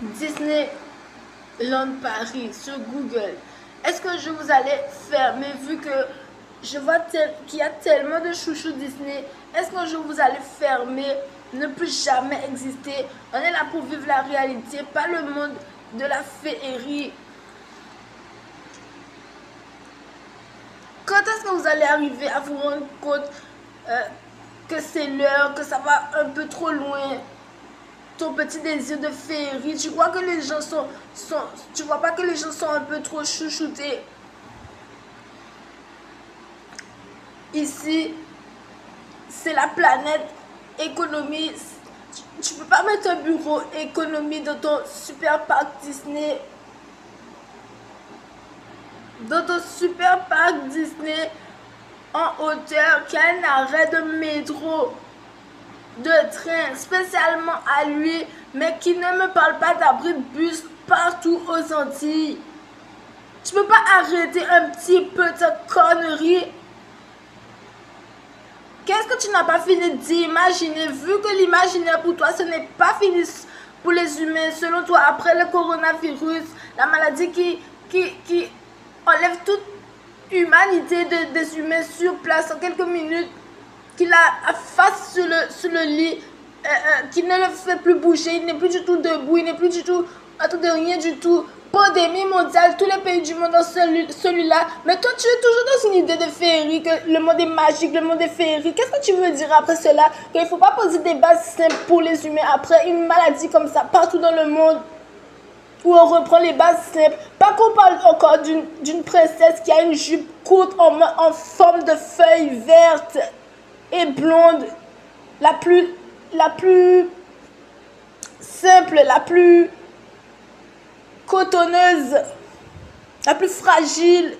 Disneyland Paris sur Google. Est-ce que je vous allais fermer vu que je vois qu'il y a tellement de chouchous Disney? Est-ce que je vous allais fermer, ne plus jamais exister? On est là pour vivre la réalité, pas le monde de la féerie. Quand est-ce que vous allez arriver à vous rendre compte que c'est l'heure, que ça va un peu trop loin? Ton petit désir de féerie, tu crois que les gens tu vois pas que les gens sont un peu trop chouchoutés? Ici, c'est la planète économie. Tu peux pas mettre un bureau économie dans ton super parc Disney. Dans ton super parc Disney en hauteur qui a un arrêt de métro, de train spécialement à lui, mais qui ne me parle pas d'abri de bus partout aux Antilles. Tu peux pas arrêter un petit peu ta connerie? Qu'est-ce que tu n'as pas fini d'imaginer? Vu que l'imaginaire pour toi ce n'est pas fini pour les humains, selon toi, après le coronavirus, la maladie qui enlève toute humanité des humains sur place en quelques minutes, qui la face sur le lit, qui ne le fait plus bouger, il n'est plus du tout debout, il n'est plus du tout en train de rien du tout. Pandémie mondiale, tous les pays du monde ont celui-là. Mais toi, tu es toujours dans une idée de féerie, que le monde est magique, le monde est féerie. Qu'est-ce que tu veux dire après cela? Qu'il ne faut pas poser des bases simples pour les humains après une maladie comme ça, partout dans le monde, où on reprend les bases simples. Pas qu'on parle encore d'une princesse qui a une jupe courte en forme de feuille verte et blonde, la plus simple, la plus cotonneuse, la plus fragile.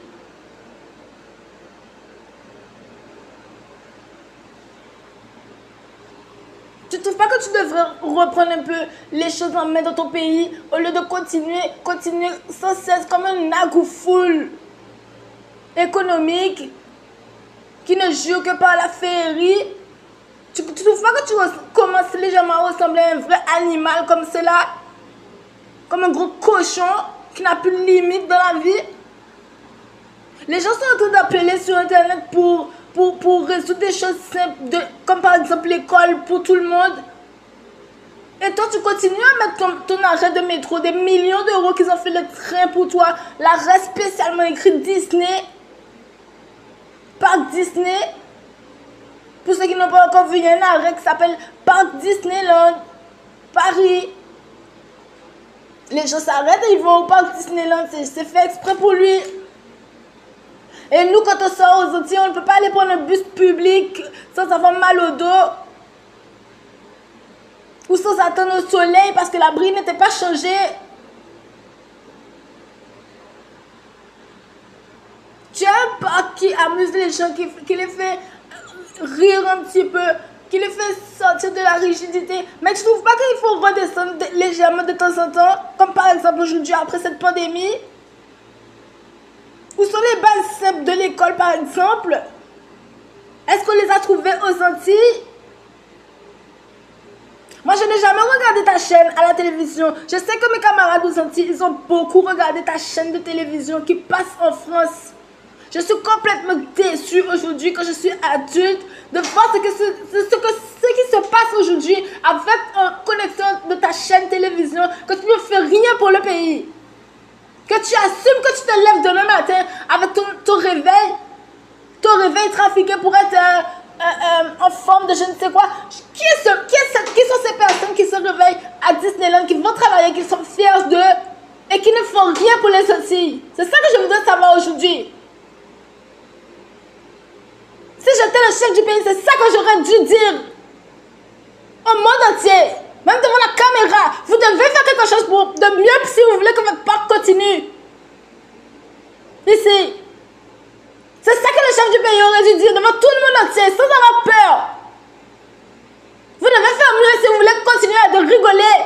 Tu ne trouves pas que tu devrais reprendre un peu les choses en main dans ton pays au lieu de continuer sans cesse comme un agoufoule économique qui ne jure que par la féerie? Tu ne trouves pas que tu commences légèrement à ressembler à un vrai animal comme cela? Comme un gros cochon qui n'a plus de limite dans la vie? Les gens sont en train d'appeler sur Internet pour résoudre des choses simples, comme par exemple l'école pour tout le monde. Et toi, tu continues à mettre ton arrêt de métro, des millions d'euros qu'ils ont fait le train pour toi, l'arrêt spécialement écrit Disney, Parc Disney. Pour ceux qui n'ont pas encore vu, il y a un arrêt qui s'appelle Parc Disneyland Paris. Les gens s'arrêtent et ils vont au Parc Disneyland, c'est fait exprès pour lui. Et nous, quand on sort aux Antilles, on ne peut pas aller prendre un bus public sans avoir mal au dos. Ou sans attendre au soleil parce que la brille n'était pas changée. Tu as un parc qui amuse les gens, qui les fait rire un petit peu, qui les fait sortir de la rigidité. Mais tu ne trouves pas qu'il faut redescendre légèrement de temps en temps, comme par exemple aujourd'hui après cette pandémie? Où sont les bases simples de l'école par exemple? Est-ce qu'on les a trouvées aux Antilles? Moi, je n'ai jamais regardé ta chaîne à la télévision. Je sais que mes camarades aux Antilles, ils ont beaucoup regardé ta chaîne de télévision qui passe en France. Je suis complètement déçue aujourd'hui quand je suis adulte de voir ce qui se passe aujourd'hui avec une connexion de ta chaîne télévision, que tu ne fais rien pour le pays. Que tu assumes que tu te lèves demain matin avec ton réveil trafiqué pour être en forme de je ne sais quoi. Qui sont ces personnes qui se réveillent à Disneyland, qui vont travailler, qui sont fiers d'eux et qui ne font rien pour les Antilles? C'est ça que je voudrais savoir aujourd'hui. Si j'étais le chef du pays, c'est ça que j'aurais dû dire au monde entier, même devant la caméra. Vous devez faire quelque chose de mieux si vous voulez que votre parc continue. Ici. C'est ça que le chef du pays aurait dû dire devant tout le monde entier, sans avoir peur. Vous devez faire mieux si vous voulez continuer à rigoler.